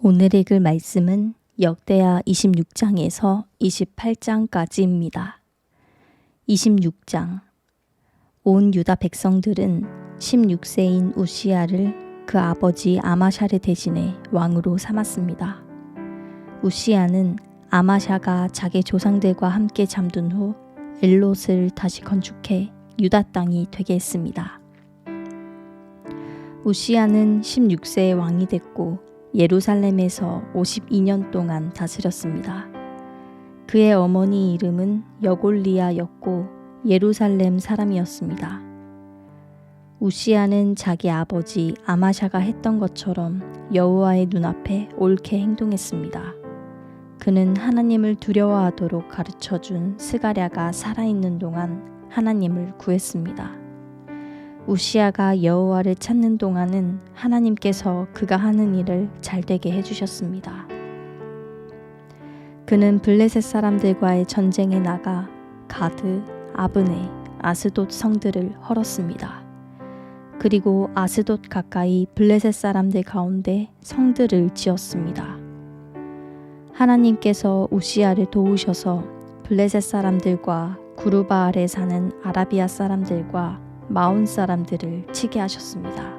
오늘 읽을 말씀은 역대하 26장에서 28장까지입니다. 26장. 온 유다 백성들은 16세인 우시야를 그 아버지 아마샤를 대신해 왕으로 삼았습니다. 우시야는 아마샤가 자기 조상들과 함께 잠든 후 엘롯을 다시 건축해 유다 땅이 되게 했습니다. 우시야는 16세에 왕이 됐고 예루살렘에서 52년 동안 다스렸습니다. 그의 어머니 이름은 여골리아였고 예루살렘 사람이었습니다. 우시야는 자기 아버지 아마샤가 했던 것처럼 여호와의 눈앞에 옳게 행동했습니다. 그는 하나님을 두려워하도록 가르쳐준 스가랴가 살아있는 동안 하나님을 구했습니다. 우시야가 여호와를 찾는 동안은 하나님께서 그가 하는 일을 잘되게 해주셨습니다. 그는 블레셋 사람들과의 전쟁에 나가 가드, 아브네, 아스돗 성들을 헐었습니다. 그리고 아스돗 가까이 블레셋 사람들 가운데 성들을 지었습니다. 하나님께서 우시야를 도우셔서 블레셋 사람들과 구르바 아래 사는 아라비아 사람들과 마온 사람들을 치게 하셨습니다.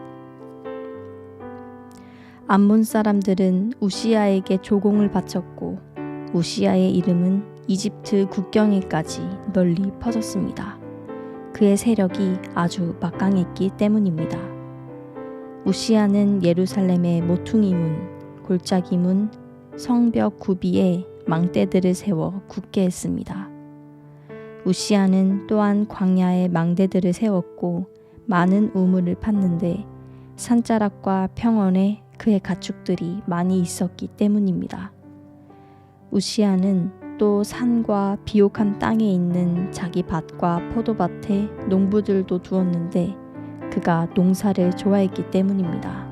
암몬 사람들은 우시야에게 조공을 바쳤고 우시야의 이름은 이집트 국경에까지 널리 퍼졌습니다. 그의 세력이 아주 막강했기 때문입니다. 우시야는 예루살렘의 모퉁이 문, 골짜기 문, 성벽 구비에 망대들을 세워 굳게 했습니다. 우시야는 또한 광야에 망대들을 세웠고 많은 우물을 팠는데 산자락과 평원에 그의 가축들이 많이 있었기 때문입니다. 우시야는 또 산과 비옥한 땅에 있는 자기 밭과 포도밭에 농부들도 두었는데 그가 농사를 좋아했기 때문입니다.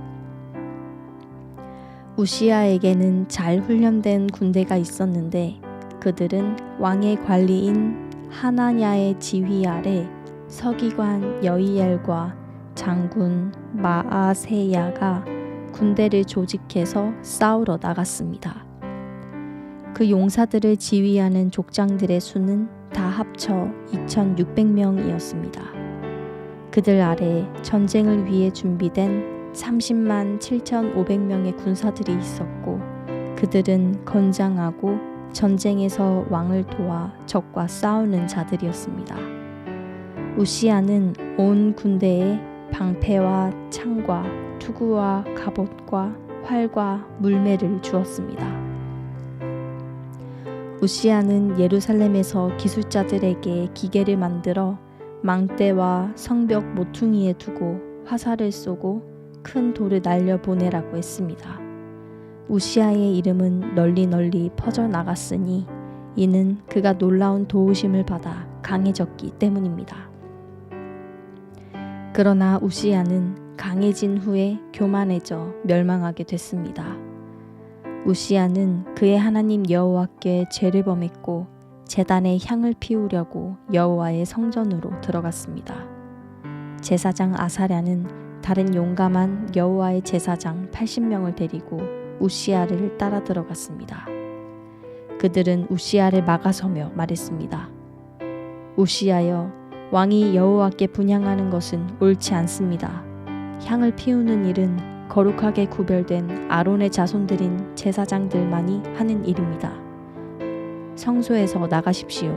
우시야에게는 잘 훈련된 군대가 있었는데 그들은 왕의 관리인 하나냐의 지휘 아래 서기관 여이엘과 장군 마아세야가 군대를 조직해서 싸우러 나갔습니다. 그 용사들을 지휘하는 족장들의 수는 다 합쳐 2,600명이었습니다. 그들 아래 전쟁을 위해 준비된 30만 7,500명의 군사들이 있었고 그들은 건장하고 전쟁에서 왕을 도와 적과 싸우는 자들이었습니다. 우시야는 온 군대에 방패와 창과 투구와 갑옷과 활과 물매를 주었습니다. 우시야는 예루살렘에서 기술자들에게 기계를 만들어 망대와 성벽 모퉁이에 두고 화살을 쏘고 큰 돌을 날려보내라고 했습니다. 우시야의 이름은 널리 퍼져나갔으니 이는 그가 놀라운 도우심을 받아 강해졌기 때문입니다. 그러나 우시야는 강해진 후에 교만해져 멸망하게 됐습니다. 우시야는 그의 하나님 여호와께 죄를 범했고 제단에 향을 피우려고 여호와의 성전으로 들어갔습니다. 제사장 아사랴는 다른 용감한 여호와의 제사장 80명을 데리고 우시야를 따라 들어갔습니다. 그들은 우시야를 막아서며 말했습니다. 우시야여, 왕이 여호와께 분향하는 것은 옳지 않습니다. 향을 피우는 일은 거룩하게 구별된 아론의 자손들인 제사장들만이 하는 일입니다. 성소에서 나가십시오.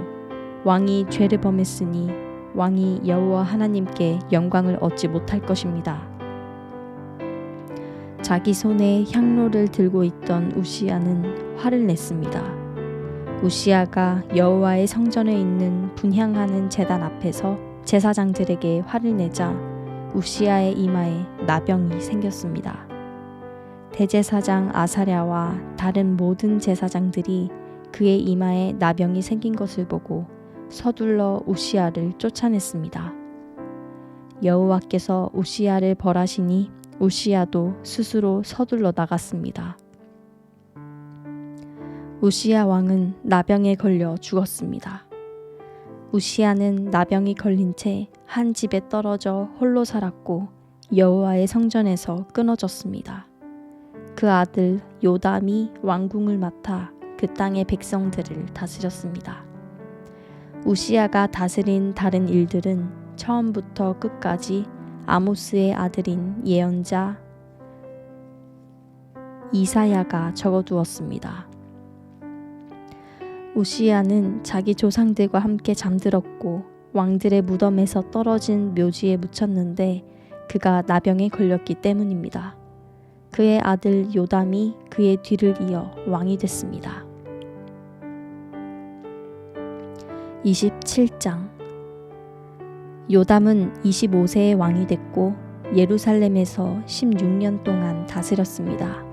왕이 죄를 범했으니 왕이 여호와 하나님께 영광을 얻지 못할 것입니다. 자기 손에 향로를 들고 있던 우시야는 화를 냈습니다. 우시야가 여호와의 성전에 있는 분향하는 제단 앞에서 제사장들에게 화를 내자 우시야의 이마에 나병이 생겼습니다. 대제사장 아사랴와 다른 모든 제사장들이 그의 이마에 나병이 생긴 것을 보고 서둘러 우시야를 쫓아냈습니다. 여호와께서 우시야를 벌하시니 우시야도 스스로 서둘러 나갔습니다. 우시야 왕은 나병에 걸려 죽었습니다. 우시야는 나병이 걸린 채 한 집에 떨어져 홀로 살았고 여호와의 성전에서 끊어졌습니다. 그 아들 요담이 왕궁을 맡아 그 땅의 백성들을 다스렸습니다. 우시야가 다스린 다른 일들은 처음부터 끝까지 아모스의 아들인 예언자 이사야가 적어두었습니다. 우시야는 자기 조상들과 함께 잠들었고 왕들의 무덤에서 떨어진 묘지에 묻혔는데 그가 나병에 걸렸기 때문입니다. 그의 아들 요담이 그의 뒤를 이어 왕이 됐습니다. 27장. 요담은 25세에 왕이 됐고 예루살렘에서 16년 동안 다스렸습니다.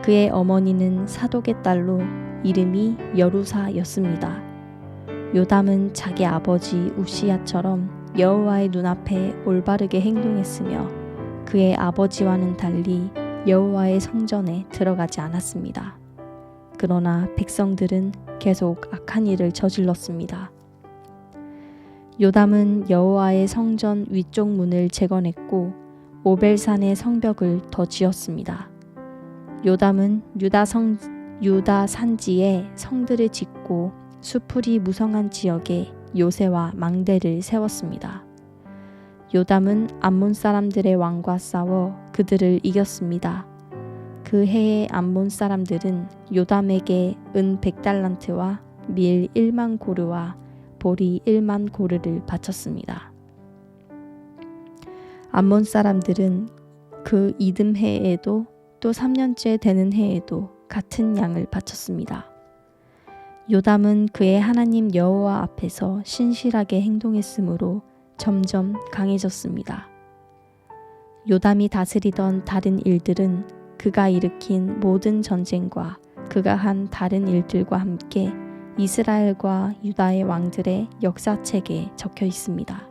그의 어머니는 사독의 딸로 이름이 여루사였습니다. 요담은 자기 아버지 우시야처럼 여호와의 눈앞에 올바르게 행동했으며 그의 아버지와는 달리 여호와의 성전에 들어가지 않았습니다. 그러나 백성들은 계속 악한 일을 저질렀습니다. 요담은 여호와의 성전 위쪽 문을 재건했고 오벨산의 성벽을 더 지었습니다. 요담은 유다 산지에 성들을 짓고 수풀이 무성한 지역에 요새와 망대를 세웠습니다. 요담은 암몬 사람들의 왕과 싸워 그들을 이겼습니다. 그 해에 암몬 사람들은 요담에게 은 100달란트와 밀 1만 고르와 보리 1만 고르를 바쳤습니다. 암몬 사람들은 그 이듬 해에도 또 3년째 되는 해에도 같은 양을 바쳤습니다. 요담은 그의 하나님 여호와 앞에서 신실하게 행동했으므로 점점 강해졌습니다. 요담이 다스리던 다른 일들은 그가 일으킨 모든 전쟁과 그가 한 다른 일들과 함께 이스라엘과 유다의 왕들의 역사책에 적혀 있습니다.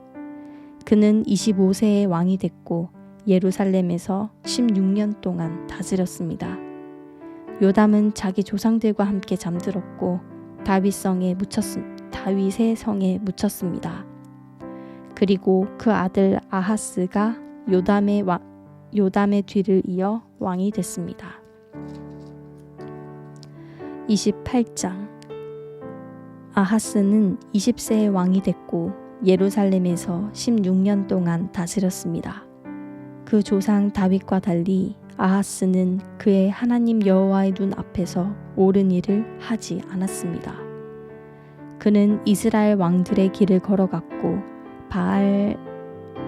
그는 25세에 왕이 됐고 예루살렘에서 16년 동안 다스렸습니다. 요담은 자기 조상들과 함께 잠들었고 다윗의 성에 묻혔습니다. 그리고 그 아들 아하스가 요담의 뒤를 이어 왕이 됐습니다. 28장. 아하스는 20세에 왕이 됐고 예루살렘에서 16년 동안 다스렸습니다. 그 조상 다윗과 달리 아하스는 그의 하나님 여호와의 눈 앞에서 옳은 일을 하지 않았습니다. 그는 이스라엘 왕들의 길을 걸어갔고 바알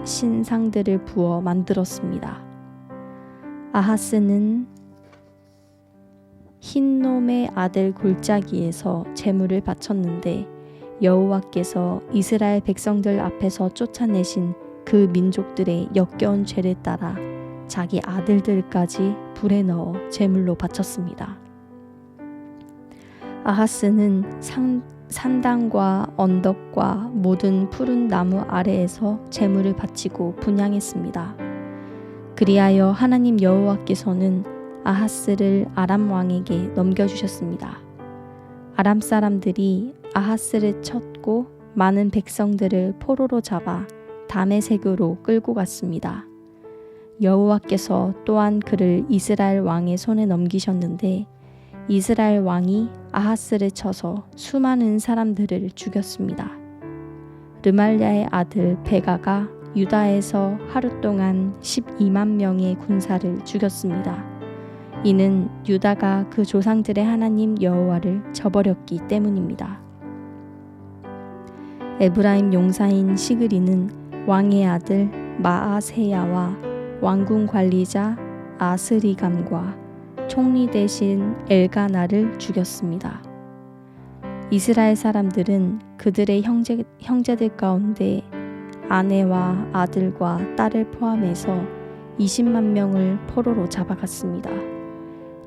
신상들을 부어 만들었습니다. 아하스는 흰놈의 아들 골짜기에서 제물을 바쳤는데 여호와께서 이스라엘 백성들 앞에서 쫓아내신 그 민족들의 역겨운 죄를 따라 자기 아들들까지 불에 넣어 제물로 바쳤습니다. 아하스는 산당과 언덕과 모든 푸른 나무 아래에서 제물을 바치고 분향했습니다. 그리하여 하나님 여호와께서는 아하스를 아람 왕에게 넘겨주셨습니다. 아람 사람들이 아하스를 쳤고 많은 백성들을 포로로 잡아 다메섹으로 끌고 갔습니다. 여호와께서 또한 그를 이스라엘 왕의 손에 넘기셨는데 이스라엘 왕이 아하스를 쳐서 수많은 사람들을 죽였습니다. 르말랴의 아들 베가가 유다에서 하루 동안 12만 명의 군사를 죽였습니다. 이는 유다가 그 조상들의 하나님 여호와를 저버렸기 때문입니다. 에브라임 용사인 시그리는 왕의 아들 마아세야와 왕궁 관리자 아스리감과 총리 대신 엘가나를 죽였습니다. 이스라엘 사람들은 그들의 형제들 가운데 아내와 아들과 딸을 포함해서 20만 명을 포로로 잡아갔습니다.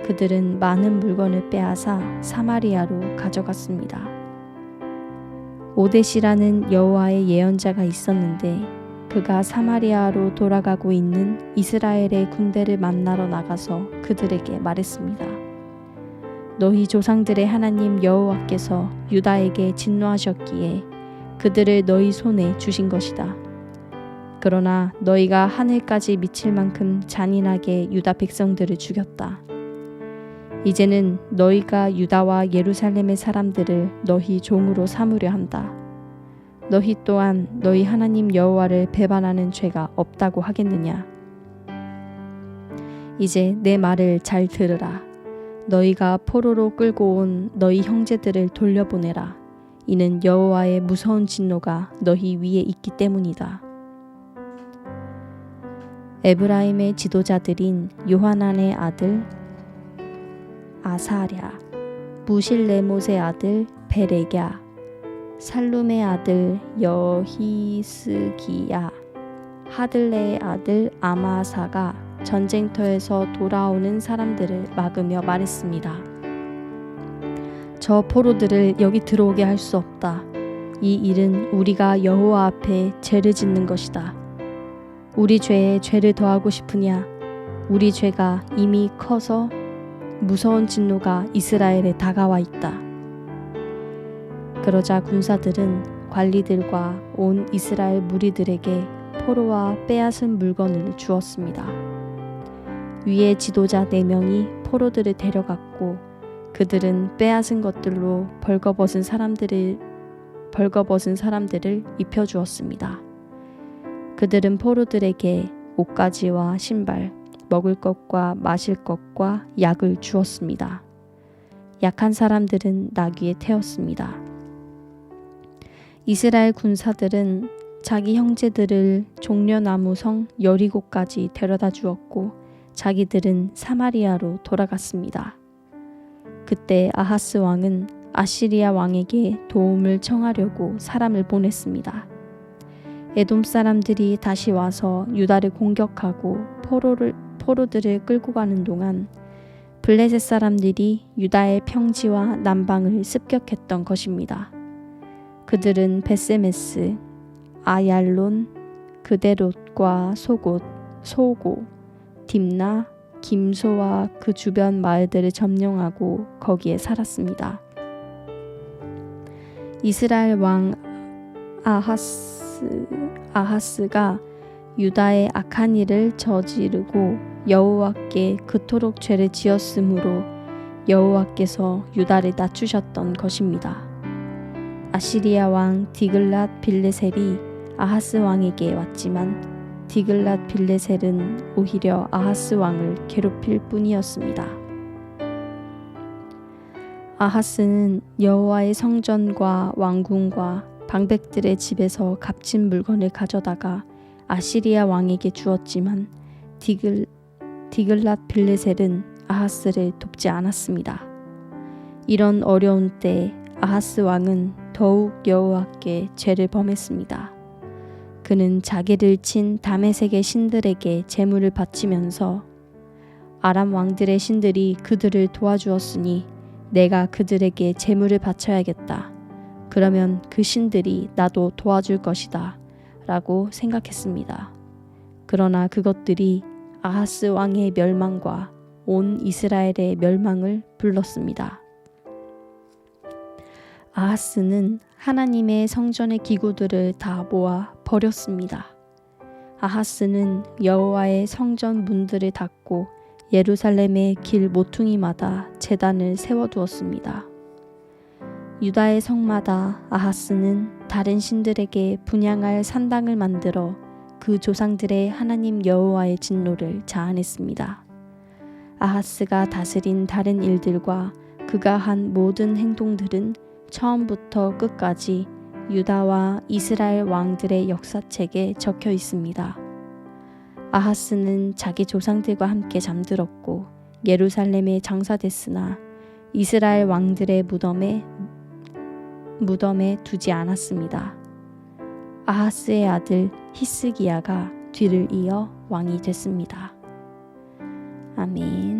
그들은 많은 물건을 빼앗아 사마리아로 가져갔습니다. 오뎃이라는 여호와의 예언자가 있었는데 그가 사마리아로 돌아가고 있는 이스라엘의 군대를 만나러 나가서 그들에게 말했습니다. 너희 조상들의 하나님 여호와께서 유다에게 진노하셨기에 그들을 너희 손에 주신 것이다. 그러나 너희가 하늘까지 미칠 만큼 잔인하게 유다 백성들을 죽였다. 이제는 너희가 유다와 예루살렘의 사람들을 너희 종으로 삼으려 한다. 너희 또한 너희 하나님 여호와를 배반하는 죄가 없다고 하겠느냐? 이제 내 말을 잘 들으라. 너희가 포로로 끌고 온 너희 형제들을 돌려보내라. 이는 여호와의 무서운 진노가 너희 위에 있기 때문이다. 에브라임의 지도자들인 요하난의 아들 아사랴, 무실레못의 아들 베레랴, 살룸의 아들 여히스기야, 하들레의 아들 아마사가 전쟁터에서 돌아오는 사람들을 막으며 말했습니다. 저 포로들을 여기 들어오게 할 수 없다. 이 일은 우리가 여호와 앞에 죄를 짓는 것이다. 우리 죄에 죄를 더하고 싶으냐? 우리 죄가 이미 커서 무서운 진노가 이스라엘에 다가와 있다. 그러자 군사들은 관리들과 온 이스라엘 무리들에게 포로와 빼앗은 물건을 주었습니다. 위의 지도자 4명이 포로들을 데려갔고 그들은 빼앗은 것들로 벌거벗은 사람들을 입혀주었습니다. 그들은 포로들에게 옷가지와 신발, 먹을 것과 마실 것과 약을 주었습니다. 약한 사람들은 나귀에 태웠습니다. 이스라엘 군사들은 자기 형제들을 종려나무 성 여리고까지 데려다 주었고 자기들은 사마리아로 돌아갔습니다. 그때 아하스 왕은 아시리아 왕에게 도움을 청하려고 사람을 보냈습니다. 에돔 사람들이 다시 와서 유다를 공격하고 포로들을 끌고 가는 동안 블레셋 사람들이 유다의 평지와 남방을 습격했던 것입니다. 그들은 베세메스, 아얄론, 그데롯과 소고, 딥나, 김소와 그 주변 마을들을 점령하고 거기에 살았습니다. 이스라엘 왕 아하스가 유다의 악한 일을 저지르고 여호와께 그토록 죄를 지었으므로 여호와께서 유다를 낮추셨던 것입니다. 아시리아 왕 디글랏 빌레셀이 아하스 왕에게 왔지만 디글랏 빌레셀은 오히려 아하스 왕을 괴롭힐 뿐이었습니다. 아하스는 여호와의 성전과 왕궁과 방백들의 집에서 값진 물건을 가져다가 아시리아 왕에게 주었지만 디글랏 빌레셀은 아하스를 돕지 않았습니다. 이런 어려운 때 아하스 왕은 더욱 여호와께 죄를 범했습니다. 그는 자기를 친 다메섹의 신들에게 제물을 바치면서 아람 왕들의 신들이 그들을 도와주었으니 내가 그들에게 제물을 바쳐야겠다. 그러면 그 신들이 나도 도와줄 것이다. 라고 생각했습니다. 그러나 그것들이 아하스 왕의 멸망과 온 이스라엘의 멸망을 불렀습니다. 아하스는 하나님의 성전의 기구들을 다 모아 버렸습니다. 아하스는 여호와의 성전 문들을 닫고 예루살렘의 길 모퉁이마다 제단을 세워두었습니다. 유다의 성마다 아하스는 다른 신들에게 분향할 산당을 만들어 그 조상들의 하나님 여호와의 진노를 자아냈습니다. 아하스가 다스린 다른 일들과 그가 한 모든 행동들은 처음부터 끝까지 유다와 이스라엘 왕들의 역사책에 적혀 있습니다. 아하스는 자기 조상들과 함께 잠들었고 예루살렘에 장사됐으나 이스라엘 왕들의 무덤에 두지 않았습니다. 아하스의 아들 히스기야가 뒤를 이어 왕이 됐습니다. 아멘.